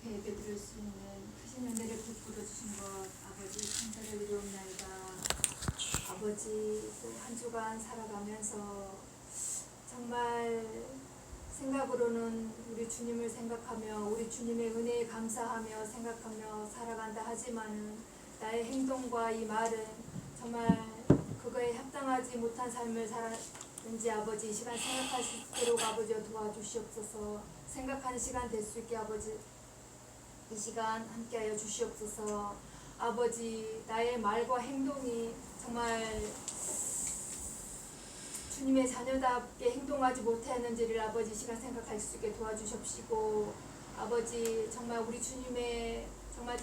앞에 예배드릴 수 있는 크신 은혜를 베풀어 주신 것 아버지 감사를 드리옵나이다. 아버지 또 한 주간 살아가면서 정말 생각으로는 우리 주님을 생각하며 우리 주님의 은혜에 감사하며 생각하며 살아간다 하지만은 나의 행동과 이 말은 정말 그거에 합당하지 못한 삶을 살았는지 아버지 이 시간 생각할 수 있도록 아버지 도와주시옵소서. 생각하는 시간 될 수 있게 아버지 이 시간 함께하여 주시옵소서. 아버지 나의 말과 행동이 정말 주님의 자녀답게 행동하지 못했는지를 아버지 이 시간 생각할 수 있게 도와주십시고 아버지 정말 우리 주님의 정말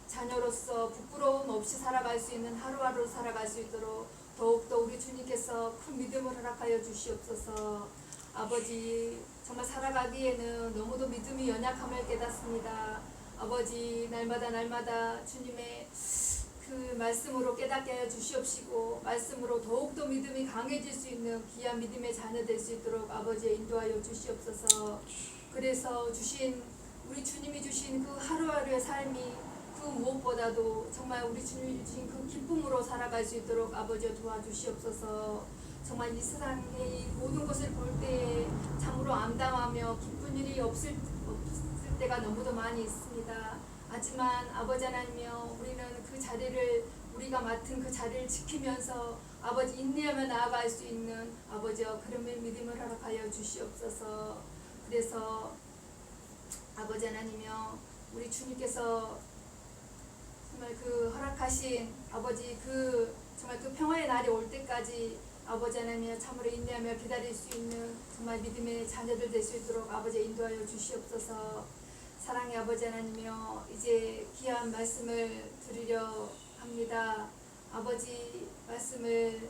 자녀로서 부끄러움 없이 살아갈 수 있는 하루하루 살아갈 수 있도록 더욱더 우리 주님께서 큰 믿음을 허락하여 주시옵소서. 아버지 정말 살아가기에는 너무도 믿음이 연약함을 깨닫습니다. 아버지 날마다 주님의 그 말씀으로 깨닫게 하여 주시옵시고 말씀으로 더욱더 믿음이 강해질 수 있는 귀한 믿음의 자녀 될 수 있도록 아버지 인도하여 주시옵소서. 그래서 우리 주님이 주신 그 하루하루의 삶이 그 무엇보다도 정말 우리 주님이 주신 그 기쁨으로 살아갈 수 있도록 아버지 도와주시옵소서. 정말 이 세상의 모든 것을 볼 때에 참으로 암담하며 기쁜 일이 없을 때가 너무도 많이 있습니다. 하지만 아버지 하나님이여 우리는 그 자리를 우리가 맡은 그 자리를 지키면서 아버지 인내하며 나아갈 수 있는 아버지여 그런 믿음을 허락하여 주시옵소서. 그래서 아버지 하나님이여 우리 주님께서 정말 그 허락하신 아버지 정말 그 평화의 날이 올 때까지 아버지 하나님이여 참으로 인내하며 기다릴 수 있는 정말 믿음의 자녀들 될 수 있도록 아버지 인도하여 주시옵소서. 사랑의 아버지 하나님이여 이제 귀한 말씀을 드리려 합니다. 아버지 말씀을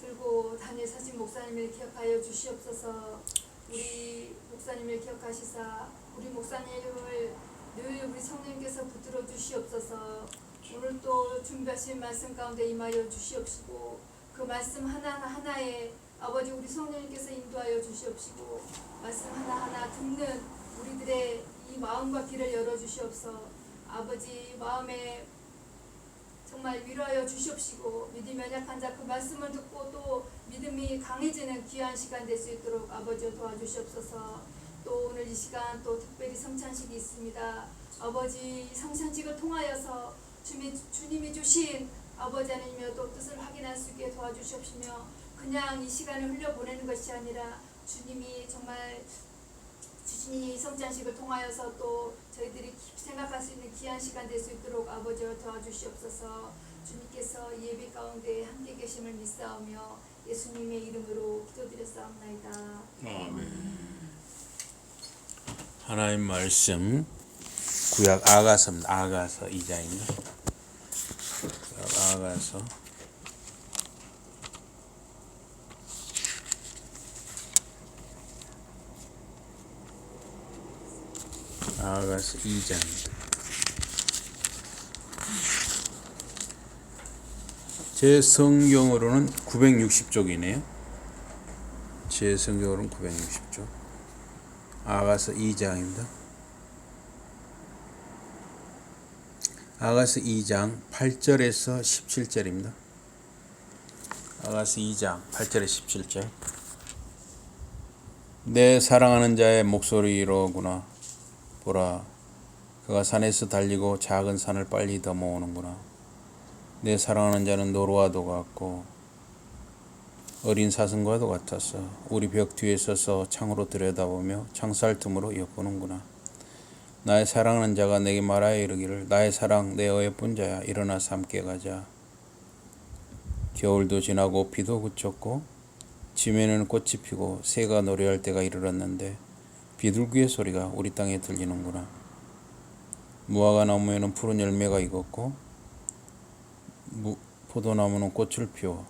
들고 다니엘 서진 목사님을 기억하여 주시옵소서. 우리 목사님을 기억하시사 우리 목사님을 늘 우리 성령님께서 붙들어 주시옵소서. 오늘 또 준비하신 말씀 가운데 임하여 주시옵시고 그 말씀 하나하나에 아버지 우리 성령님께서 인도하여 주시옵시고 말씀 하나하나 듣는 우리들의 이 마음과 귀를 열어주시옵소서. 아버지 마음에 정말 위로하여 주시옵시고 믿음이 연약한 자 그 말씀을 듣고 또 믿음이 강해지는 귀한 시간 될 수 있도록 아버지 도와주시옵소서. 또 오늘 이 시간 또 특별히 성찬식이 있습니다. 아버지 성찬식을 통하여서 주님이 주신 아버지 하나님의 또 뜻을 확인할 수 있게 도와주시옵시며 그냥 이 시간을 흘려보내는 것이 아니라 주님이 정말 주님이 성찬식을 통하여서 또 저희들이 깊이 생각할 수 있는 귀한 시간 될 수 있도록 아버지와 도와주시옵소서. 주님께서 이 예배 가운데 함께 계심을 믿사오며 예수님의 이름으로 기도드렸사옵나이다. 아멘. 하나님 말씀 구약 아가서 2장입니다. 아가서 아가서 2장입니다. 제 성경으로는 960쪽이네요. 제 성경으로는 960쪽. 아가서 2장입니다. 아가서 2장 8절에서 17절입니다. 아가서 2장 8절에 17절. 내 사랑하는 자의 목소리로구나. 보라, 그가 산에서 달리고 작은 산을 빨리 넘어오는구나. 내 사랑하는 자는 노루와도 같고 어린 사슴과도 같아서 우리 벽 뒤에 서서 창으로 들여다보며 창살 틈으로 엿보는구나. 나의 사랑하는 자가 내게 말하여 이르기를 나의 사랑 내 어여쁜 자야 일어나서 함께 가자. 겨울도 지나고 비도 그쳤고 지면에는 꽃이 피고 새가 노래할 때가 이르렀는데 비둘기의 소리가 우리 땅에 들리는구나. 무화과 나무에는 푸른 열매가 익었고 포도나무는 꽃을 피워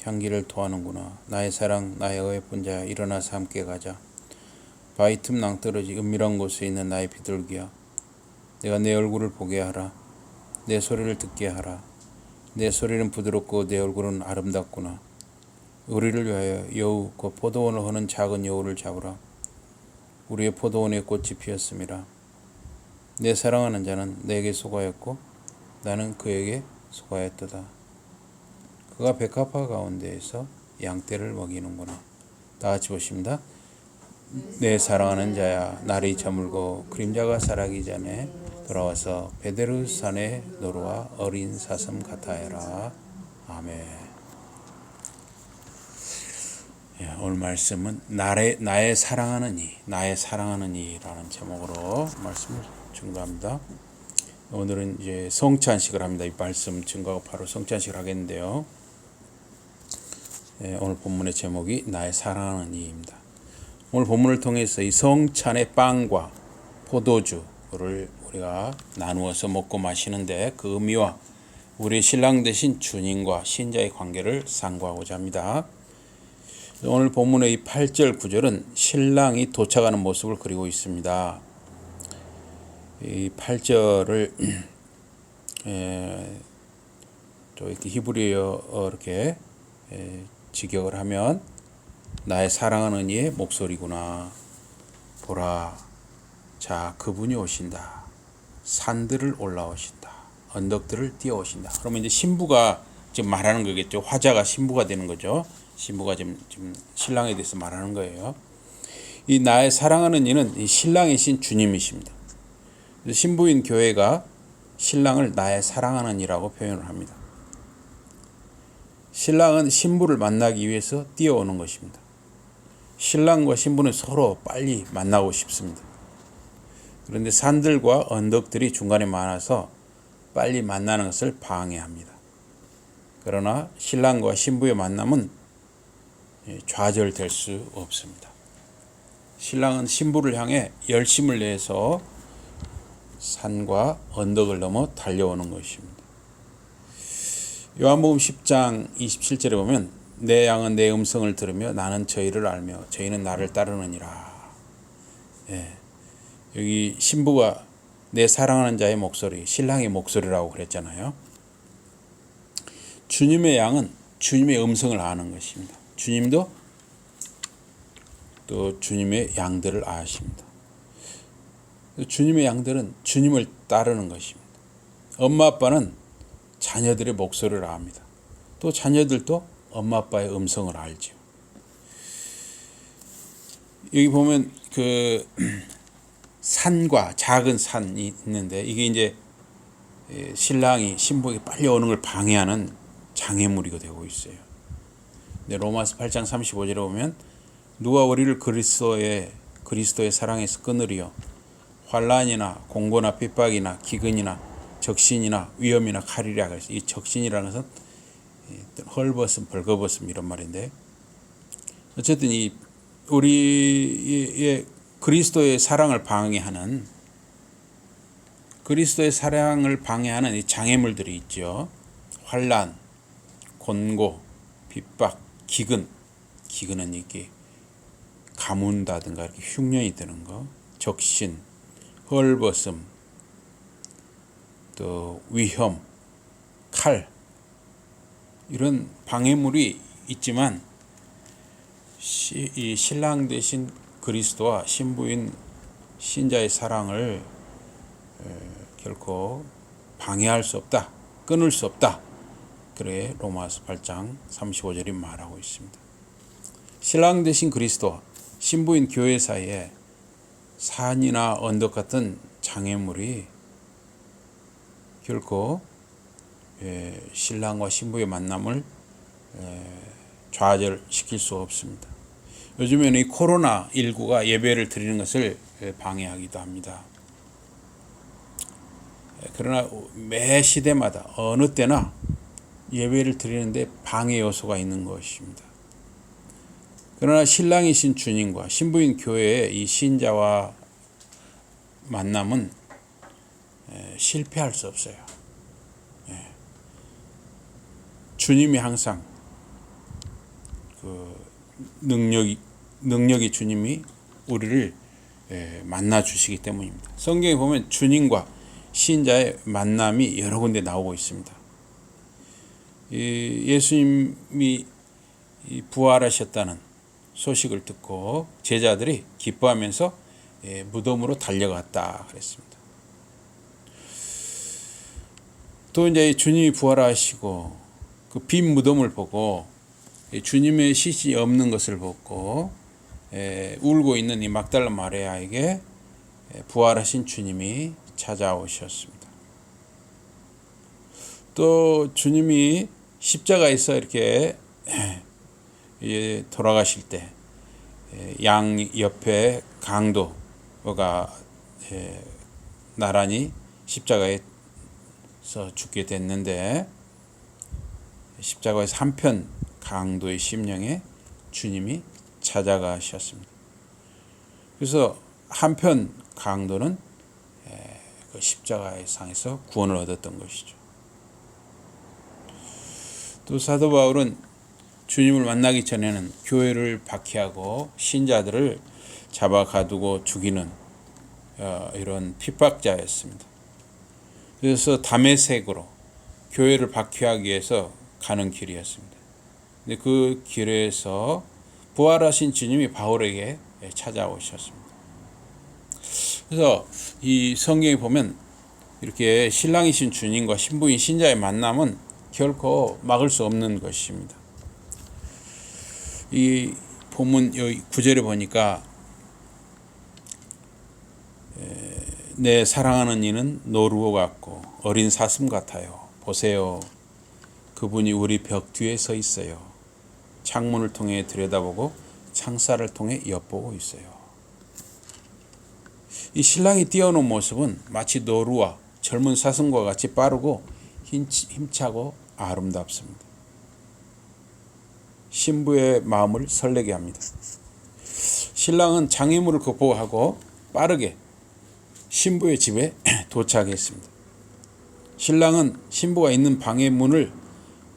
향기를 토하는구나. 나의 사랑 나의 어여쁜 자야 일어나서 함께 가자. 바위 틈 낭떠러지 은밀한 곳에 있는 나의 비둘기야, 내가 내 얼굴을 보게 하라. 내 소리를 듣게 하라. 내 소리는 부드럽고 내 얼굴은 아름답구나. 우리를 위하여 여우 곧 포도원을 허는 작은 여우를 잡으라. 우리의 포도원에 꽃이 피었음이라. 내 사랑하는 자는 내게 속하였고 나는 그에게 속하였도다. 그가 백합화 가운데에서 양떼를 먹이는구나. 다 같이 보십니다. 내 사랑하는 자야, 날이 저물고 그림자가 사라기 전에 돌아와서 베데르 산에 노루와 어린 사슴 같아해라. 아멘. 오늘 말씀은 나의 사랑하는 이라는 제목으로 말씀을 증거합니다. 오늘은 이제 성찬식을 합니다. 이 말씀 증거하고 바로 성찬식을 하겠는데요. 오늘 본문의 제목이 나의 사랑하는 이입니다. 오늘 본문을 통해서 이 성찬의 빵과 포도주를 우리가 나누어서 먹고 마시는데 그 의미와 우리 신랑 되신 주님과 신자의 관계를 상고하고자 합니다. 오늘 본문의 이 8절 9절은 신랑이 도착하는 모습을 그리고 있습니다. 이 8절을 또 이렇게 히브리어 이렇게 직역을 하면 나의 사랑하는 이의 목소리구나. 보라, 자 그분이 오신다. 산들을 올라오신다. 언덕들을 뛰어오신다. 그러면 이제 신부가 지금 말하는 거겠죠. 화자가 신부가 되는 거죠. 신부가 지금 신랑에 대해서 말하는 거예요. 이 나의 사랑하는 이는 이 신랑이신 주님이십니다. 신부인 교회가 신랑을 나의 사랑하는 이라고 표현을 합니다. 신랑은 신부를 만나기 위해서 뛰어오는 것입니다. 신랑과 신부는 서로 빨리 만나고 싶습니다. 그런데 산들과 언덕들이 중간에 많아서 빨리 만나는 것을 방해합니다. 그러나 신랑과 신부의 만남은 좌절될 수 없습니다. 신랑은 신부를 향해 열심을 내서 산과 언덕을 넘어 달려오는 것입니다. 요한복음 10장 27절에 보면 내 양은 내 음성을 들으며 나는 저희를 알며 저희는 나를 따르느니라. 여기 신부가 내 사랑하는 자의 목소리, 신랑의 목소리라고 그랬잖아요. 주님의 양은 주님의 음성을 아는 것입니다. 주님도 또 주님의 양들을 아십니다. 주님의 양들은 주님을 따르는 것입니다. 엄마 아빠는 자녀들의 목소리를 압니다. 또 자녀들도 엄마 아빠의 음성을 알죠. 여기 보면 그 산과 작은 산이 있는데 이게 이제 신랑이 신부에게 빨리 오는 걸 방해하는 장애물이 되고 있어요. 근데 로마서 8장 35절에 보면 누가 우리를 그리스도의 사랑에서 끊으리요 환난이나 공고나 핍박이나 기근이나 적신이나 위험이나 칼이라. 그래서 이 적신이라는 것은 헐벗음, 벌거벗음 이런 말인데 어쨌든 이 우리의 그리스도의 사랑을 방해하는 이 장애물들이 있죠. 환난, 곤고, 핍박, 기근은 이게 가문다든가 이렇게 흉년이 드는 거, 적신, 헐벗음, 또 위험, 칼 이런 방해물이 있지만 이 신랑 되신 그리스도와 신부인 신자의 사랑을 결코 방해할 수 없다, 끊을 수 없다. 그래 로마서 8장 35절이 말하고 있습니다. 신랑 되신 그리스도와 신부인 교회 사이에 산이나 언덕 같은 장애물이 결코 신랑과 신부의 만남을 좌절시킬 수 없습니다. 요즘에는 이 코로나19가 예배를 드리는 것을 방해하기도 합니다. 그러나 매 시대마다 어느 때나 예배를 드리는데 방해 요소가 있는 것입니다. 그러나 신랑이신 주님과 신부인 교회의 이 신자와 만남은 실패할 수 없어요. 주님이 항상 그 능력이 주님이 우리를 만나 주시기 때문입니다. 성경에 보면 주님과 신자의 만남이 여러 군데 나오고 있습니다. 예수님이 부활하셨다는 소식을 듣고 제자들이 기뻐하면서 무덤으로 달려갔다 그랬습니다. 또 이제 주님이 부활하시고 그 빈 무덤을 보고 주님의 시신이 없는 것을 보고 울고 있는 이 막달라 마리아에게 부활하신 주님이 찾아오셨습니다. 또 주님이 십자가에서 이렇게 돌아가실 때 양 옆에 강도가 나란히 십자가에서 죽게 됐는데 십자가에서 한편 강도의 심령에 주님이 찾아가셨습니다. 그래서 한편 강도는 그 십자가의 상에서 구원을 얻었던 것이죠. 또 사도 바울은 주님을 만나기 전에는 교회를 박해하고 신자들을 잡아 가두고 죽이는 이런 핍박자였습니다. 그래서 다메섹으로 교회를 박해하기 위해서 가는 길이었습니다. 근데 그 길에서 부활하신 주님이 바울에게 찾아오셨습니다. 그래서 이 성경에 보면 이렇게 신랑이신 주님과 신부인 신자의 만남은 결코 막을 수 없는 것입니다. 이 본문 여기 9절에 보니까 내 사랑하는 이는 노루어 같고 어린 사슴 같아요. 보세요. 그분이 우리 벽 뒤에 서 있어요. 창문을 통해 들여다보고 창살을 통해 엿보고 있어요. 이 신랑이 뛰어놓은 모습은 마치 노루와 젊은 사슴과 같이 빠르고 힘차고 아름답습니다. 신부의 마음을 설레게 합니다. 신랑은 장애물을 극복하고 빠르게 신부의 집에 도착했습니다. 신랑은 신부가 있는 방의 문을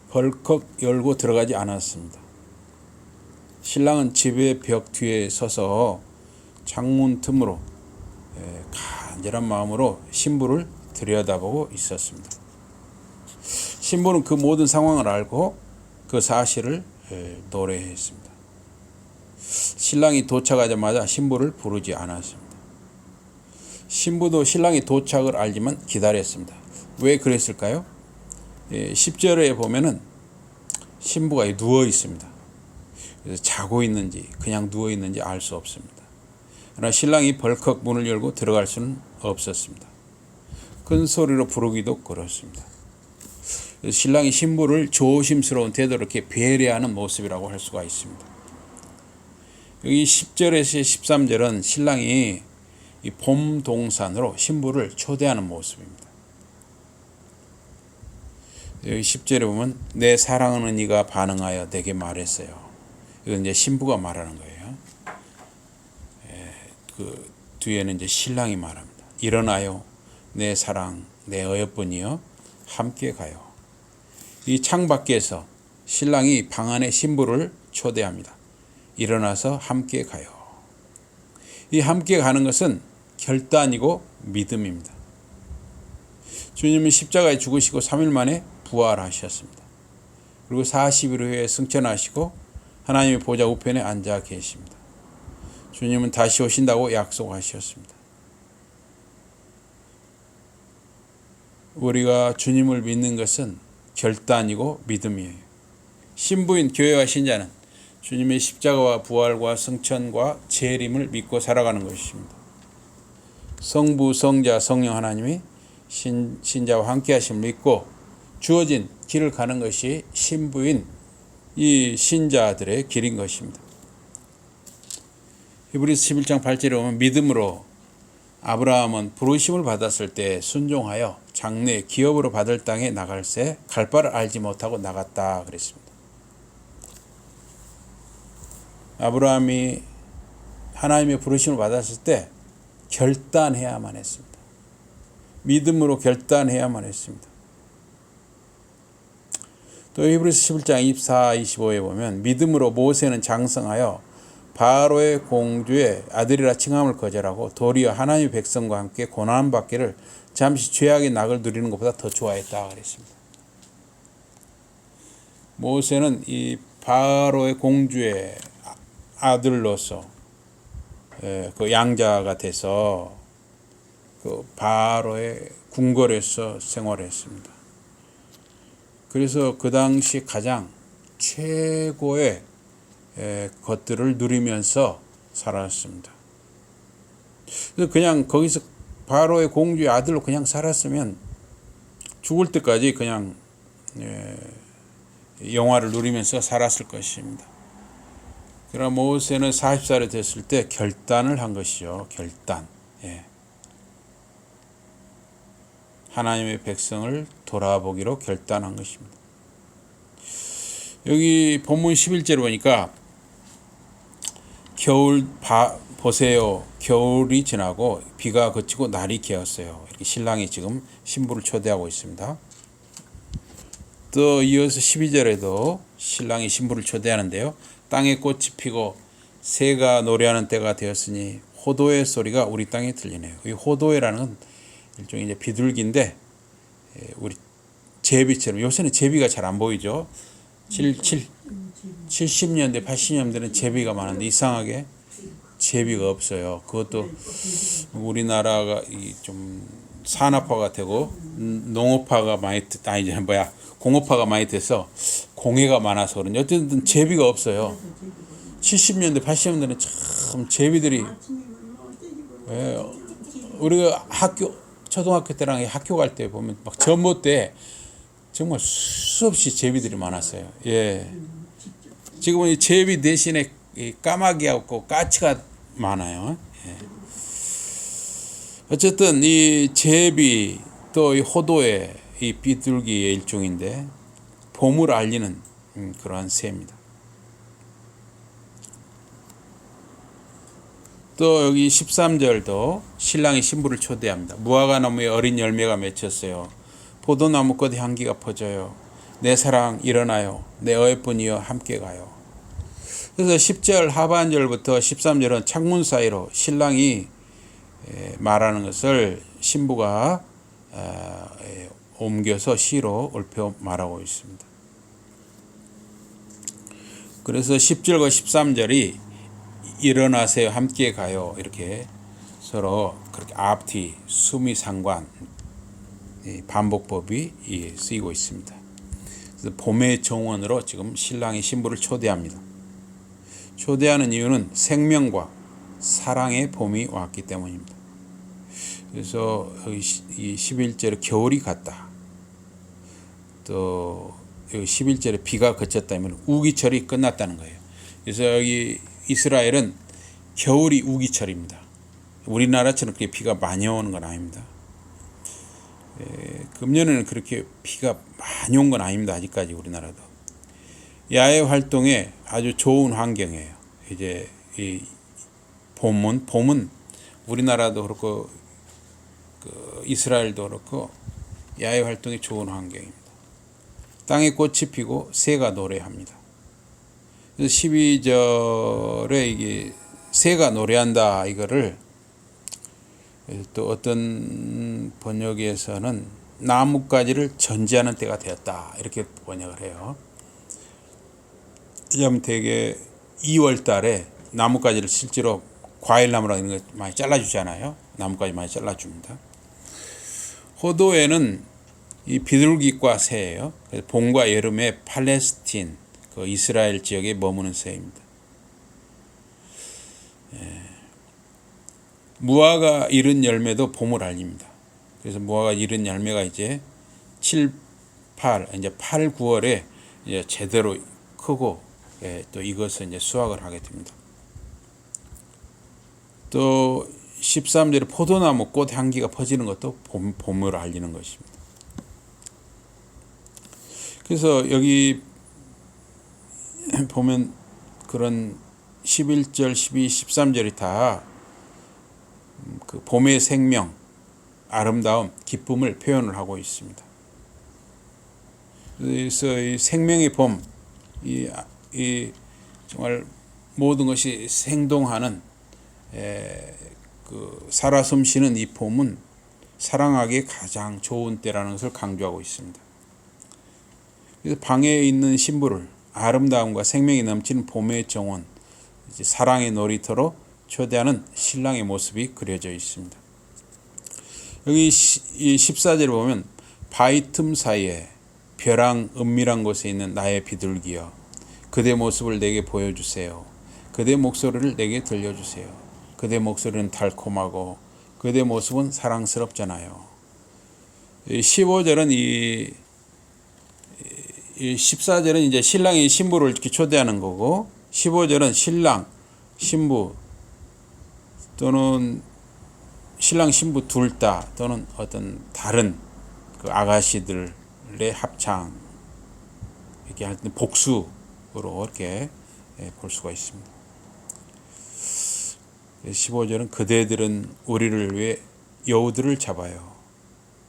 벌컥 열고 들어가지 않았습니다. 신랑은 집의 벽 뒤에 서서 창문 틈으로 간절한 마음으로 신부를 들여다보고 있었습니다. 신부는 그 모든 상황을 알고 그 사실을 노래했습니다. 신랑이 도착하자마자 신부를 부르지 않았습니다. 신부도 신랑이 도착을 알지만 기다렸습니다. 왜 그랬을까요? 10절에 보면은 신부가 누워 있습니다. 그래서 자고 있는지 그냥 누워 있는지 알 수 없습니다. 그러나 신랑이 벌컥 문을 열고 들어갈 수는 없었습니다. 큰 소리로 부르기도 그렇습니다. 신랑이 신부를 조심스러운 태도로 이렇게 배려하는 모습이라고 할 수가 있습니다. 여기 10절에서 13절은 신랑이 이 봄 동산으로 신부를 초대하는 모습입니다. 여기 10절에 보면 내 사랑하는 이가 반응하여 내게 말했어요. 이건 이제 신부가 말하는 거예요. 그 뒤에는 이제 신랑이 말합니다. 일어나요. 내 사랑, 내 어여쁜이여 함께 가요. 이 창 밖에서 신랑이 방 안에 신부를 초대합니다. 일어나서 함께 가요. 이 함께 가는 것은 결단이고 믿음입니다. 주님은 십자가에 죽으시고 3일 만에 부활하셨습니다. 그리고 40일 후에 승천하시고 하나님의 보좌 우편에 앉아 계십니다. 주님은 다시 오신다고 약속하셨습니다. 우리가 주님을 믿는 것은 결단이고 믿음이에요. 신부인 교회와 신자는 주님의 십자가와 부활과 승천과 재림을 믿고 살아가는 것입니다. 성부, 성자, 성령 하나님이 신자와 함께 하심을 믿고 주어진 길을 가는 것이 신부인 이 신자들의 길인 것입니다. 히브리서 11장 8절에 보면 믿음으로 아브라함은 부르심을 받았을 때 순종하여 장래 기업으로 받을 땅에 나갈새 갈 바를 알지 못하고 나갔다 그랬습니다. 아브라함이 하나님의 부르심을 받았을 때 결단해야만 했습니다. 믿음으로 결단해야만 했습니다. 또 히브리서 11장 24, 25에 보면 믿음으로 모세는 장성하여 바로의 공주의 아들이라 칭함을 거절하고 도리어 하나님의 백성과 함께 고난받기를 잠시 죄악의 낙을 누리는 것보다 더 좋아했다 그랬습니다. 모세는 이 바로의 공주의 아들로서 그 양자가 돼서 그 바로의 궁궐에서 생활했습니다. 그래서 그 당시 가장 최고의 것들을 누리면서 살았습니다. 그래서 그냥 거기서 바로의 공주의 아들로 그냥 살았으면 죽을 때까지 그냥 영화를 누리면서 살았을 것입니다. 그러나 모세는 40살이 됐을 때 결단을 한 것이죠. 결단. 하나님의 백성을 돌아보기로 결단한 것입니다. 여기 본문 11절에 보니까 보세요. 겨울이 지나고 비가 그치고 날이 개었어요. 이렇게 신랑이 지금 신부를 초대하고 있습니다. 또 이어서 12절에도 신랑이 신부를 초대하는데요. 땅에 꽃이 피고 새가 노래하는 때가 되었으니 호도의 소리가 우리 땅에 들리네요. 이 호도회라는 건 일종의 이제 비둘기인데 우리 제비처럼, 요새는 제비가 잘 안 보이죠. 70년대 80년대는 제비가 많은데 이상하게 제비가 없어요. 그것도 우리나라가 좀 산업화가 되고 농업화가 공업화가 많이 돼서 공해가 많아서 그런지 어쨌든 제비가 없어요. 70년대 80년대는 참 제비들이 우리가 초등학교 때랑 학교 갈 때 보면 막 전봇 때 정말 수없이 제비들이 많았어요. 지금은 이 제비 대신에 이 까마귀하고 까치가 많아요. 어쨌든 이 제비 또 이 호도의 이 비둘기의 일종인데 봄을 알리는 그러한 새입니다. 또 여기 13절도 신랑이 신부를 초대합니다. 무화과 나무에 어린 열매가 맺혔어요. 포도나무꽃 향기가 퍼져요. 내 사랑 일어나요. 내 어여쁜이여 함께 가요. 그래서 10절 하반절부터 13절은 창문 사이로 신랑이 말하는 것을 신부가 옮겨서 시로 옮겨 말하고 있습니다. 그래서 10절과 13절이 일어나세요 함께 가요 이렇게 서로 그렇게 앞뒤 수미 상관 반복법이 쓰이고 있습니다. 그래서 봄의 정원으로 지금 신랑이 신부를 초대합니다. 초대하는 이유는 생명과 사랑의 봄이 왔기 때문입니다. 그래서 이 11절에 겨울이 갔다. 또 여기 11절에 비가 그쳤다면 우기철이 끝났다는 거예요. 그래서 여기 이스라엘은 겨울이 우기철입니다. 우리나라처럼 그렇게 비가 많이 오는 건 아닙니다. 금년에는 그렇게 비가 많이 온 건 아닙니다. 아직까지 우리나라도. 야외 활동에 아주 좋은 환경이에요. 이제 이 봄은 우리나라도 그렇고 이스라엘도 그렇고 야외 활동에 좋은 환경입니다. 땅에 꽃이 피고 새가 노래합니다. 그래서 12절에 이게 새가 노래한다 이거를 또 어떤 번역에서는 나뭇가지를 전지하는 때가 되었다 이렇게 번역을 해요. 왜냐하면 되게 2월 달에 나뭇가지를 실제로 과일나무라는 거 많이 잘라주잖아요. 나뭇가지 많이 잘라줍니다. 호도에는 이 비둘기과 새예요. 봄과 여름에 팔레스틴 그 이스라엘 지역에 머무는 새입니다. 무화과 이른 열매도 봄을 알립니다. 그래서 무화과 이른 열매가 이제 7, 8, 9월에 이제 제대로 크고 또 이것을 이제 수확을 하게 됩니다. 또 13절에 포도나무 꽃 향기가 퍼지는 것도 봄을 알리는 것입니다. 그래서 여기 보면 그런 11절, 12, 13절이 다 그 봄의 생명, 아름다움, 기쁨을 표현을 하고 있습니다. 그래서 이 생명의 봄, 이 정말 모든 것이 생동하는 그 살아 숨쉬는 이 봄은 사랑하기에 가장 좋은 때라는 것을 강조하고 있습니다. 그래서 방에 있는 신부를 아름다움과 생명이 넘치는 봄의 정원, 이제 사랑의 놀이터로 초대하는 신랑의 모습이 그려져 있습니다. 여기 이 14절에 보면 바위 틈 사이에 벼랑 은밀한 곳에 있는 나의 비둘기여, 그대 모습을 내게 보여주세요. 그대 목소리를 내게 들려주세요. 그대 목소리는 달콤하고 그대 모습은 사랑스럽잖아요. 15절은 이 14절은 이제 신랑이 신부를 이렇게 초대하는 거고, 15절은 신랑, 신부 또는 신랑 신부 둘 다 또는 어떤 다른 그 아가씨들의 합창, 이렇게 할 때 복수로 이렇게 볼 수가 있습니다. 15절은 그대들은 우리를 위해 여우들을 잡아요.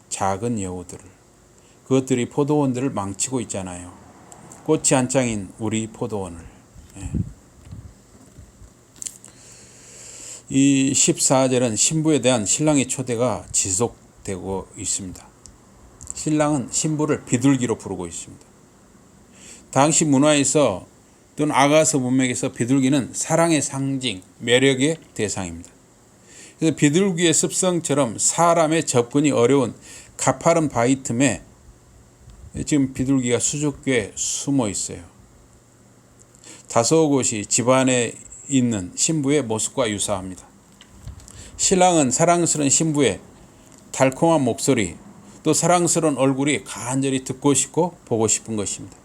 작은 여우들을. 그것들이 포도원들을 망치고 있잖아요. 꽃이 한창인 우리 포도원을. 이 14절은 신부에 대한 신랑의 초대가 지속되고 있습니다. 신랑은 신부를 비둘기로 부르고 있습니다. 당시 문화에서 또는 아가서 문맥에서 비둘기는 사랑의 상징, 매력의 대상입니다. 그래서 비둘기의 습성처럼 사람의 접근이 어려운 가파른 바위 틈에 지금 비둘기가 수줍게 숨어 있어요. 다소 곳이 집안에 있는 신부의 모습과 유사합니다. 신랑은 사랑스러운 신부의 달콤한 목소리, 또 사랑스러운 얼굴이 간절히 듣고 싶고 보고 싶은 것입니다.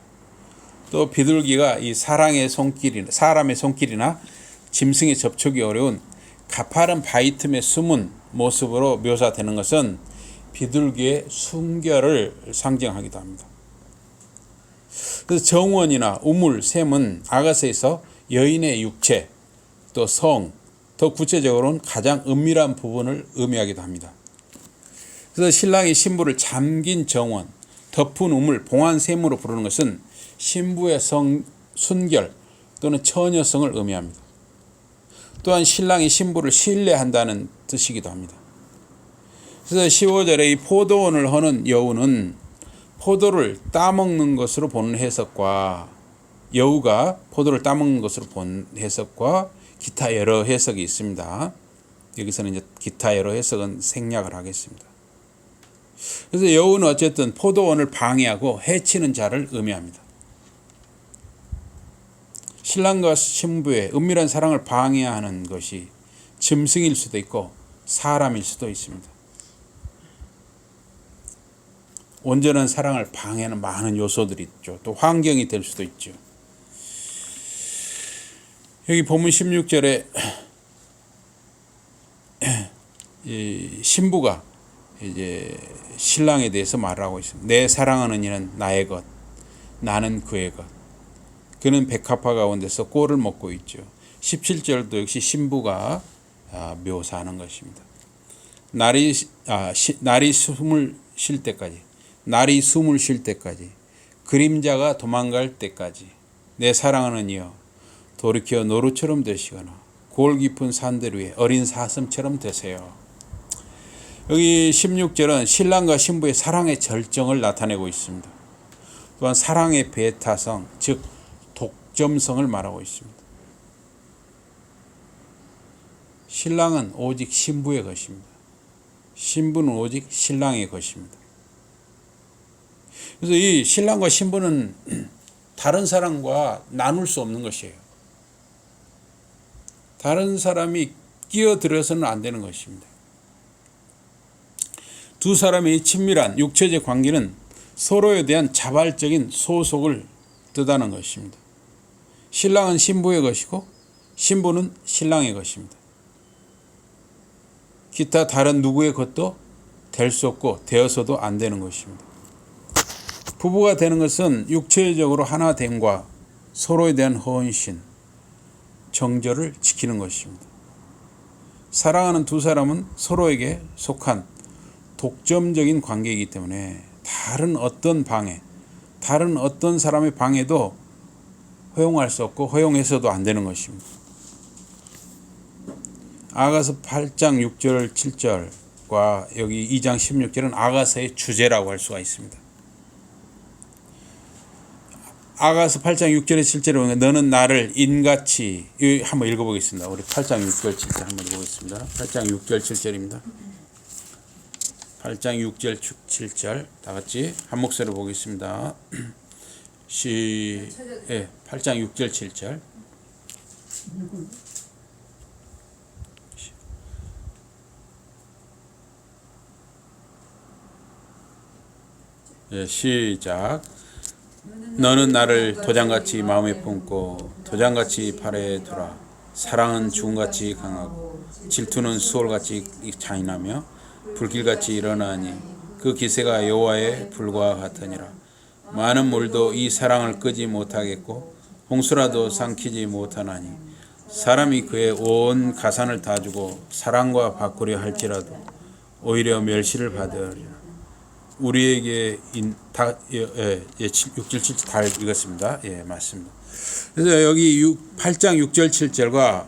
또 비둘기가 이 사람의 손길이나 짐승의 접촉이 어려운 가파른 바위 틈에 숨은 모습으로 묘사되는 것은 비둘기의 순결을 상징하기도 합니다. 그래서 정원이나 우물, 샘은 아가서에서 여인의 육체, 또 성, 더 구체적으로는 가장 은밀한 부분을 의미하기도 합니다. 그래서 신랑이 신부를 잠긴 정원, 덮은 우물, 봉한 샘으로 부르는 것은 신부의 순결 또는 처녀성을 의미합니다. 또한 신랑이 신부를 신뢰한다는 뜻이기도 합니다. 그래서 15절에 이 포도원을 허는 여우는 포도를 따먹는 것으로 보는 해석과, 여우가 포도를 따먹는 것으로 본 해석과 기타 여러 해석이 있습니다. 여기서는 이제 기타 여러 해석은 생략을 하겠습니다. 그래서 여우는 어쨌든 포도원을 방해하고 해치는 자를 의미합니다. 신랑과 신부의 은밀한 사랑을 방해하는 것이 짐승일 수도 있고 사람일 수도 있습니다. 온전한 사랑을 방해하는 많은 요소들이 있죠. 또 환경이 될 수도 있죠. 여기 본문 16절에 신부가 이제 신랑에 대해서 말하고 있습니다. 내 사랑하는 이는 나의 것, 나는 그의 것. 그는 백합화 가운데서 꼴을 먹고 있죠. 17절도 역시 신부가 묘사하는 것입니다. 날이 숨을 쉴 때까지, 그림자가 도망갈 때까지 내 사랑하는 이여 돌이켜 노루처럼 되시거나 골 깊은 산들 위에 어린 사슴처럼 되세요. 여기 16절은 신랑과 신부의 사랑의 절정을 나타내고 있습니다. 또한 사랑의 배타성, 즉 독점성을 말하고 있습니다. 신랑은 오직 신부의 것입니다. 신부는 오직 신랑의 것입니다. 그래서 이 신랑과 신부는 다른 사람과 나눌 수 없는 것이에요. 다른 사람이 끼어들어서는 안 되는 것입니다. 두 사람의 친밀한 육체적 관계는 서로에 대한 자발적인 소속을 뜻하는 것입니다. 신랑은 신부의 것이고 신부는 신랑의 것입니다. 기타 다른 누구의 것도 될 수 없고 되어서도 안 되는 것입니다. 부부가 되는 것은 육체적으로 하나됨과 서로에 대한 헌신, 정절을 지키는 것입니다. 사랑하는 두 사람은 서로에게 속한 독점적인 관계이기 때문에 다른 어떤 방해, 다른 어떤 사람의 방해도 허용할 수 없고 허용해서도 안 되는 것입니다. 아가서 8장 6절 7절과 여기 2장 16절은 아가서의 주제라고 할 수가 있습니다. 아가서 8장 6절에 7절에 보면 너는 나를 인같이, 한번 읽어보겠습니다. 우리 8장 6절 7절 한번 읽어보겠습니다. 8장 6절 7절입니다. 8장 6절 7절 다 같이 한 목소리로 보겠습니다. 예, 8장 6절 7절. 예, 시작. 너는 나를 도장같이 마음에 품고 도장같이 팔에 두라. 사랑은 주홍같이 강하고 질투는 수월같이 잔인하며 불길같이 일어나니 그 기세가 여호와의 불과 같으니라. 많은 물도 이 사랑을 끄지 못하겠고 홍수라도 삼키지 못하나니 사람이 그의 온 가산을 다 주고 사랑과 바꾸려 할지라도 오히려 멸시를 받으리라. 우리에게 6절 7절 다 읽었습니다. 예, 맞습니다. 그래서 여기 8장 6절 7절과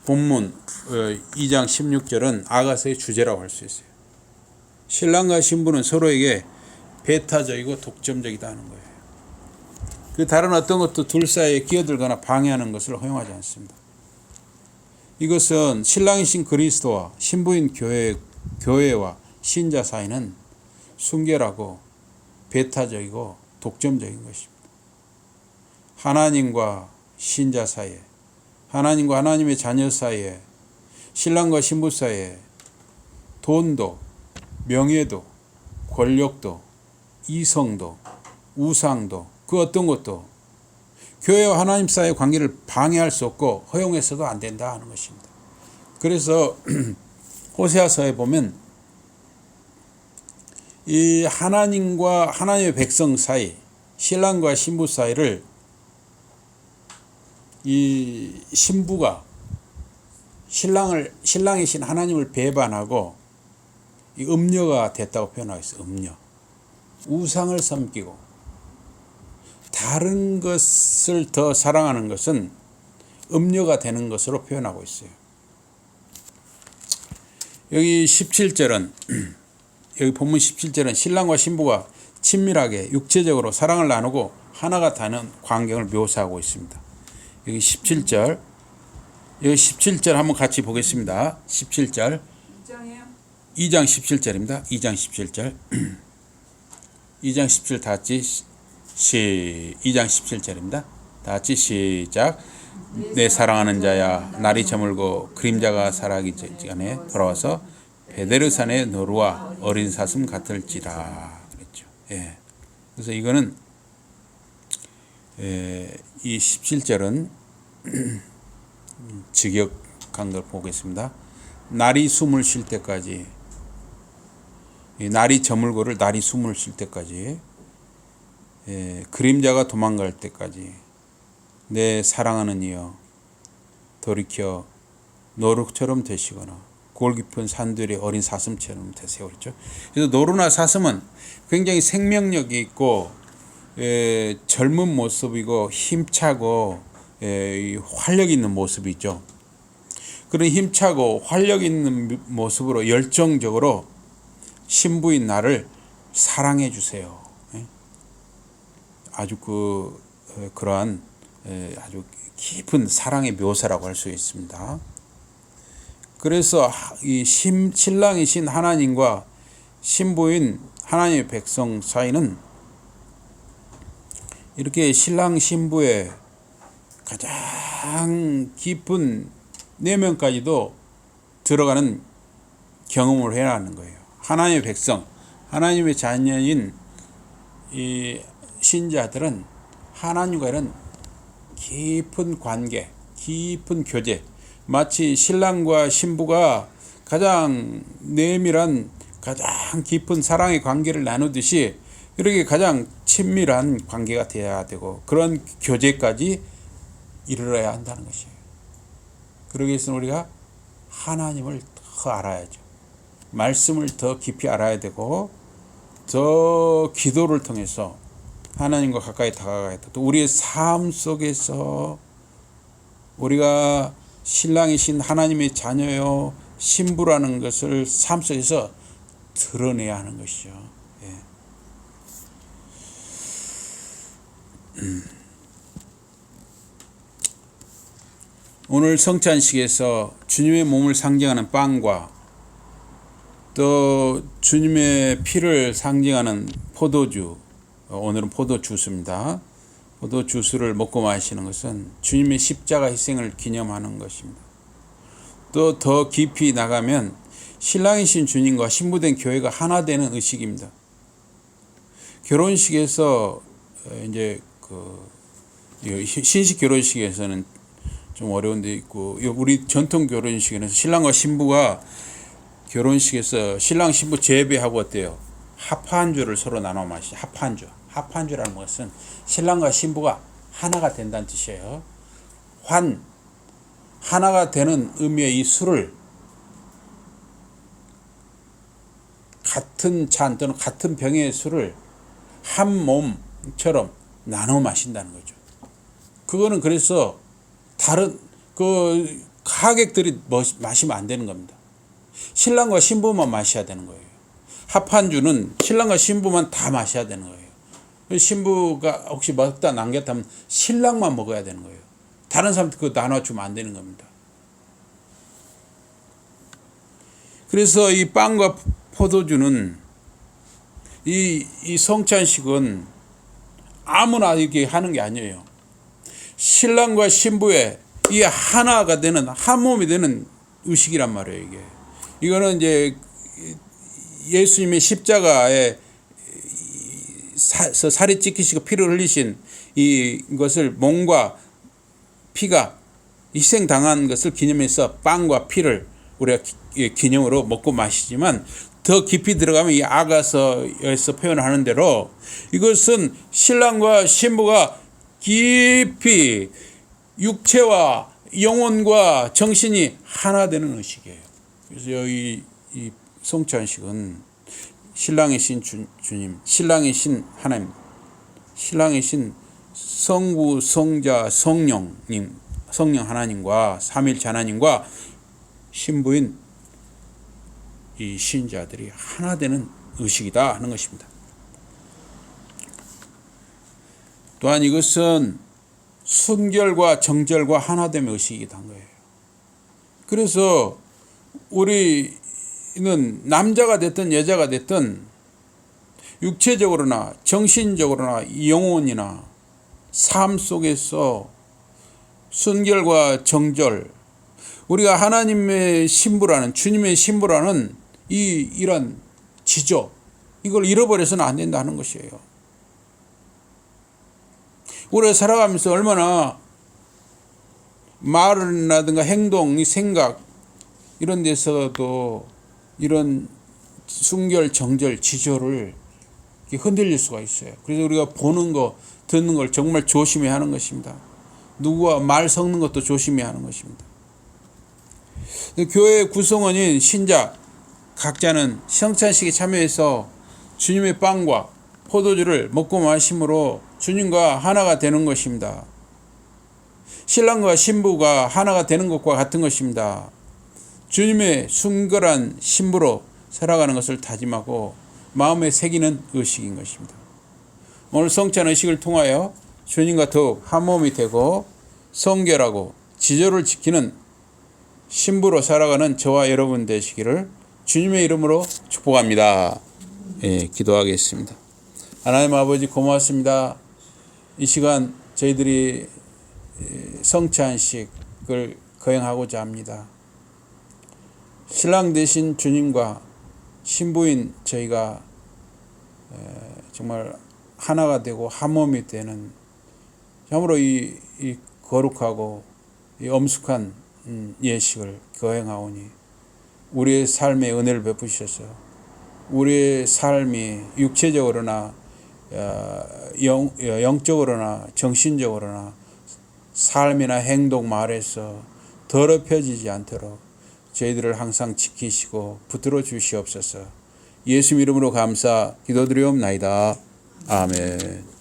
본문 2장 16절은 아가서의 주제라고 할 수 있어요. 신랑과 신부는 서로에게 배타적이고 독점적이다 하는 거예요. 그 다른 어떤 것도 둘 사이에 끼어들거나 방해하는 것을 허용하지 않습니다. 이것은 신랑이신 그리스도와 신부인 교회와 신자 사이는 순결하고 배타적이고 독점적인 것입니다. 하나님과 신자 사이에, 하나님과 하나님의 자녀 사이에, 신랑과 신부 사이에 돈도, 명예도, 권력도, 이성도, 우상도, 그 어떤 것도 교회와 하나님 사이의 관계를 방해할 수 없고 허용해서도 안 된다 하는 것입니다. 그래서 호세아서에 보면 이 하나님과 하나님의 백성 사이, 신랑과 신부 사이를 이 신부가 신랑이신 하나님을 배반하고 이 음녀가 됐다고 표현하고 있어요. 음녀. 우상을 섬기고 다른 것을 더 사랑하는 것은 음녀가 되는 것으로 표현하고 있어요. 여기 17절은 여기 본문 17절은 신랑과 신부가 친밀하게 육체적으로 사랑을 나누고 하나가 되는 광경을 묘사하고 있습니다. 여기 17절, 여기 17절 한번 같이 보겠습니다. 17절, 2장 17절입니다. 2장 17절, 2장 17절 다 같이 2장 17절입니다. 다 같이 시작. 내 사랑하는 자야, 날이 저물고 그림자가 사라지기 전에 돌아와서 베데르산의 노루와 어린 사슴 같을지라 그랬죠. 예. 그래서 이거는 이 17절은 직역한 걸 보겠습니다. 날이 숨을 쉴 때까지, 날이 저물고를 날이 숨을 쉴 때까지, 그림자가 도망갈 때까지 내 사랑하는 이여 돌이켜 노루처럼 되시거나 골 깊은 산들의 어린 사슴처럼 되세요. 그렇죠? 그래서 노루나 사슴은 굉장히 생명력이 있고 젊은 모습이고 힘차고 활력 있는 모습이 있죠. 그런 힘차고 활력 있는 모습으로 열정적으로 신부인 나를 사랑해 주세요. 아주 그러한 아주 깊은 사랑의 묘사라고 할 수 있습니다. 그래서 이 신랑이신 하나님과 신부인 하나님의 백성 사이는 이렇게 신랑 신부의 가장 깊은 내면까지도 들어가는 경험을 해야 하는 거예요. 하나님의 백성, 하나님의 자녀인 이 신자들은 하나님과 이런 깊은 관계, 깊은 교제, 마치 신랑과 신부가 가장 내밀한 가장 깊은 사랑의 관계를 나누듯이 이렇게 가장 친밀한 관계가 되어야 되고 그런 교제까지 이르러야 한다는 것이에요. 그러기 위해서는 우리가 하나님을 더 알아야죠. 말씀을 더 깊이 알아야 되고 더 기도를 통해서 하나님과 가까이 다가가야 돼. 또 우리의 삶 속에서 우리가 신랑이신 하나님의 자녀요 신부라는 것을 삶 속에서 드러내야 하는 것이죠. 예. 오늘 성찬식에서 주님의 몸을 상징하는 빵과 또 주님의 피를 상징하는 포도주, 오늘은 포도주스입니다. 포도주스를 먹고 마시는 것은 주님의 십자가 희생을 기념하는 것입니다. 또 더 깊이 나가면 신랑이신 주님과 신부된 교회가 하나 되는 의식입니다. 결혼식에서 이제 신식 결혼식에서는 좀 어려운 데 있고, 우리 전통 결혼식에는 신랑과 신부가 결혼식에서 신랑 신부 재배하고 어때요? 합한주를 서로 나눠 마시. 합한주라는 것은 신랑과 신부가 하나가 된다는 뜻이에요. 하나가 되는 의미의 이 술을 같은 잔 또는 같은 병의 술을 한 몸처럼 나눠 마신다는 거죠. 그거는 그래서 다른 하객들이 마시면 안 되는 겁니다. 신랑과 신부만 마셔야 되는 거예요. 합한주는 신랑과 신부만 다 마셔야 되는 거예요. 신부가 혹시 먹다 남겼다면 신랑만 먹어야 되는 거예요. 다른 사람들 그거 나눠주면 안 되는 겁니다. 그래서 이 빵과 포도주는 이 성찬식은 아무나 이렇게 하는 게 아니에요. 신랑과 신부의 이 하나가 되는, 한 몸이 되는 의식이란 말이에요. 이거는 이제 예수님의 십자가에 살이 찢기시고 피를 흘리신 이것을 몸과 피가 희생당한 것을 기념해서 빵과 피를 우리가 기념으로 먹고 마시지만, 더 깊이 들어가면 이 아가서에서 표현하는 대로 이것은 신랑과 신부가 깊이 육체와 영혼과 정신이 하나 되는 의식이에요. 그래서 이 성찬식은 신랑이신 주님, 신랑이신 하나님, 신랑이신 성부, 성자, 성령 하나님과 삼일체 하나님과 신부인 이 신자들이 하나 되는 의식이다 하는 것입니다. 또한 이것은 순결과 정결과 하나됨의 의식이다 한 거예요. 그래서 우리는 남자가 됐든 여자가 됐든 육체적으로나 정신적으로나 영혼이나 삶 속에서 순결과 정절, 우리가 하나님의 신부라는, 주님의 신부라는 이런 지조, 이걸 잃어버려서는 안 된다는 것이에요. 우리가 살아가면서 얼마나 말이라든가 행동, 생각 이런 데서도 이런 순결, 정절, 지조를 흔들릴 수가 있어요. 그래서 우리가 보는 거, 듣는 걸 정말 조심해야 하는 것입니다. 누구와 말 섞는 것도 조심해야 하는 것입니다. 교회 구성원인 신자 각자는 성찬식에 참여해서 주님의 빵과 포도주를 먹고 마심으로 주님과 하나가 되는 것입니다. 신랑과 신부가 하나가 되는 것과 같은 것입니다. 주님의 순결한 신부로 살아가는 것을 다짐하고 마음에 새기는 의식인 것입니다. 오늘 성찬 의식을 통하여 주님과 더욱 한 몸이 되고 성결하고 지조를 지키는 신부로 살아가는 저와 여러분 되시기를 주님의 이름으로 축복합니다. 기도하겠습니다. 하나님 아버지 고맙습니다. 이 시간 저희들이 성찬식을 거행하고자 합니다. 신랑 되신 주님과 신부인 저희가 정말 하나가 되고 한 몸이 되는, 참으로 이 거룩하고 이 엄숙한 예식을 거행하오니 우리의 삶에 은혜를 베푸셔서 우리의 삶이 육체적으로나 영적으로나 정신적으로나 삶이나 행동 말에서 더럽혀지지 않도록 저희들을 항상 지키시고 붙들어 주시옵소서. 예수 이름으로 감사 기도드리옵나이다. 아멘.